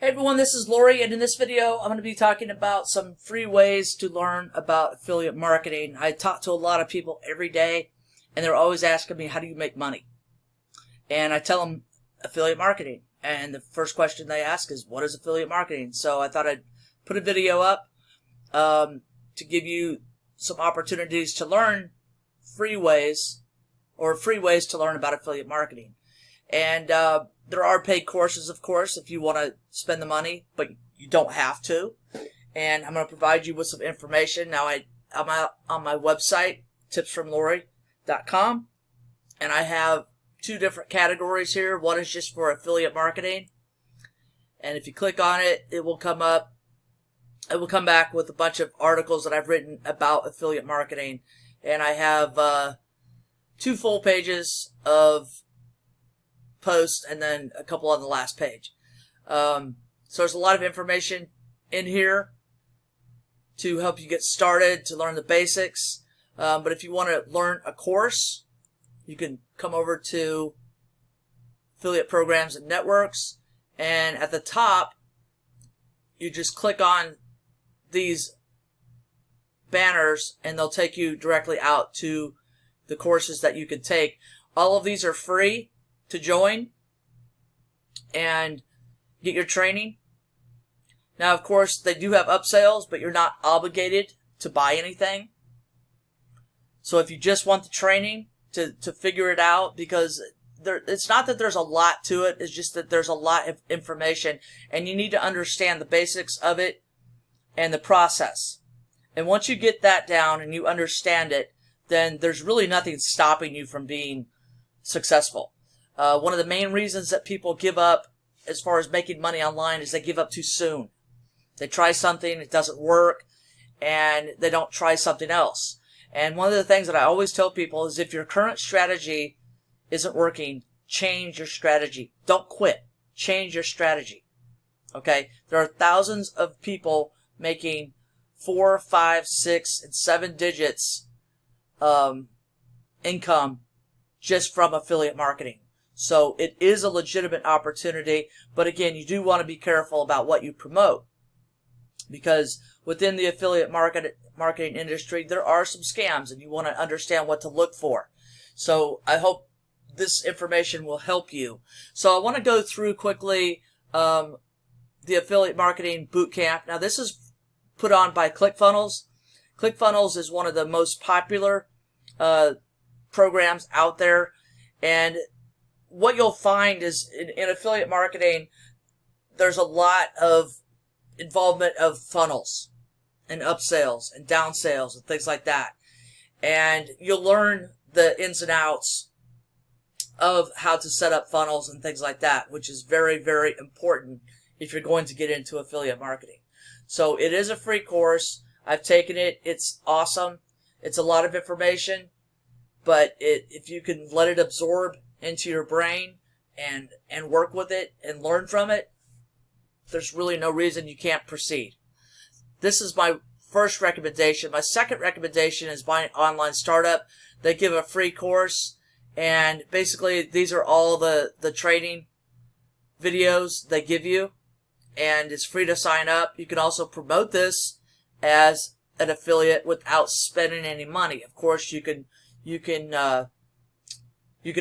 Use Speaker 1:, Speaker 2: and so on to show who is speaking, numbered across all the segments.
Speaker 1: Hey everyone, this is Lori, and in this video I'm going to be talking about some free ways to learn about affiliate marketing. I talk to a lot of people every day, and they're always asking me, how do you make money? And I tell them affiliate marketing, and the first question they ask is, what is affiliate marketing? So I thought I'd put a video up to give you some opportunities to learn free ways to learn about affiliate marketing. And there are paid courses, of course, if you want to spend the money, but you don't have to. And I'm going to provide you with some information. Now, I'm out on my website, tipsfromlori.com, and I have two different categories here. One is just for affiliate marketing, and if you click on it, it will come up. It will come back with a bunch of articles that I've written about affiliate marketing, and I have 2 full pages of post and then a couple on the last page. So there's a lot of information in here to help you get started, to learn the basics. But if you want to learn a course, you can come over to Affiliate Programs and Networks, and at the top you just click on these banners and they'll take you directly out to the courses that you can take. All of these are free to join and get your training. Now, of course, they do have upsells, but you're not obligated to buy anything. So if you just want the training to figure it out, because it's not that there's a lot to it, it's just that there's a lot of information, and you need to understand the basics of it and the process. And once you get that down and you understand it, then there's really nothing stopping you from being successful. One of the main reasons that people give up as far as making money online is they give up too soon. They try something, it doesn't work, and they don't try something else. And one of the things that I always tell people is, if your current strategy isn't working, change your strategy. Don't quit. Change your strategy. Okay? There are thousands of people making 4, 5, 6, and 7 digits income just from affiliate marketing. So it is a legitimate opportunity, but again, you do want to be careful about what you promote, because within the affiliate marketing industry, there are some scams, and you want to understand what to look for. So I hope this information will help you. So I want to go through quickly the affiliate marketing bootcamp. Now, this is put on by ClickFunnels. ClickFunnels is one of the most popular programs out there, and what you'll find is in affiliate marketing, there's a lot of involvement of funnels and upsales and downsales and things like that. And you'll learn the ins and outs of how to set up funnels and things like that, which is very, very important if you're going to get into affiliate marketing. So it is a free course. I've taken it. It's awesome. It's a lot of information, but if you can let it absorb into your brain and work with it and learn from it, there's really no reason you can't proceed. This is my first recommendation. My second recommendation is Buy Online Startup. They give a free course, and basically these are all the training videos they give you, and it's free to sign up. You can also promote this as an affiliate without spending any money. Of course, you can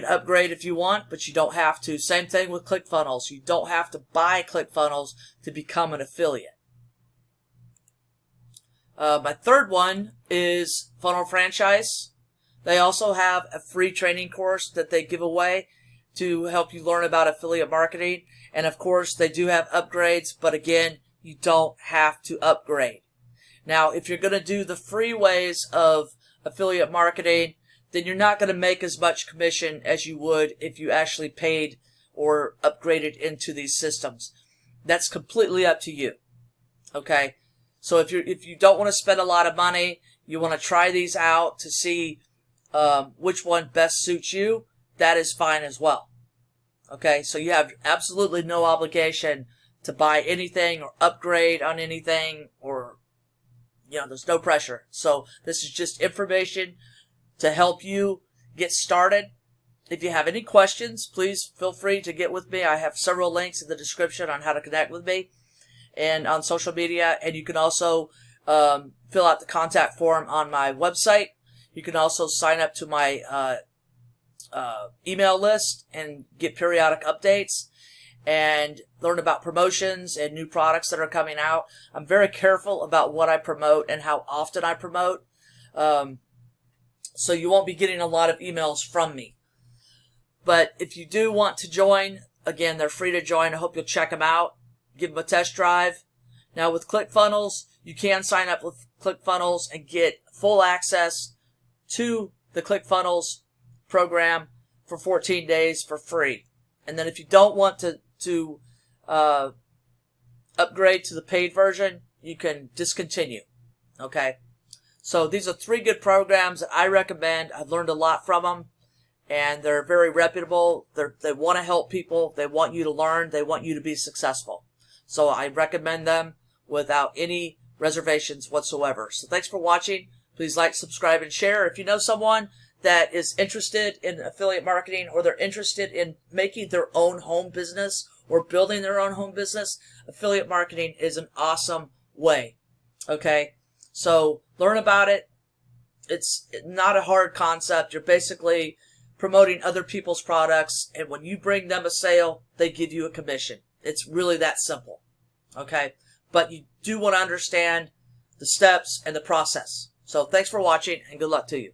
Speaker 1: upgrade if you want, but you don't have to. Same thing with ClickFunnels. You don't have to buy ClickFunnels to become an affiliate. My third one is Funnel Franchise. They also have a free training course that they give away to help you learn about affiliate marketing. And of course, they do have upgrades, but again, you don't have to upgrade. Now, if you're going to do the free ways of affiliate marketing, then you're not going to make as much commission as you would if you actually paid or upgraded into these systems. That's completely up to you. Okay? So if you don't want to spend a lot of money, you want to try these out to see which one best suits you, that is fine as well. Okay? So you have absolutely no obligation to buy anything or upgrade on anything, or there's no pressure. So this is just information to help you get started If you have any questions, please feel free to get with me. I have several links in the description on how to connect with me and on social media. And you can also fill out the contact form on my website. You can also sign up to my email list and get periodic updates and learn about promotions and new products that are coming out. I'm very careful about what I promote and how often I promote. So you won't be getting a lot of emails from me. But if you do want to join, again, they're free to join. I hope you'll check them out. Give them a test drive. Now with ClickFunnels, you can sign up with ClickFunnels and get full access to the ClickFunnels program for 14 days for free. And then if you don't want to upgrade to the paid version, you can discontinue. Okay? So these are 3 good programs that I recommend. I've learned a lot from them. And they're very reputable. They want to help people. They want you to learn. They want you to be successful. So I recommend them without any reservations whatsoever. So thanks for watching. Please like, subscribe, and share. If you know someone that is interested in affiliate marketing or they're interested in making their own home business or building their own home business, affiliate marketing is an awesome way. Okay? So learn about it. It's not a hard concept. You're basically promoting other people's products, and when you bring them a sale, they give you a commission. It's really that simple. Okay? But you do want to understand the steps and the process. So thanks for watching, and good luck to you.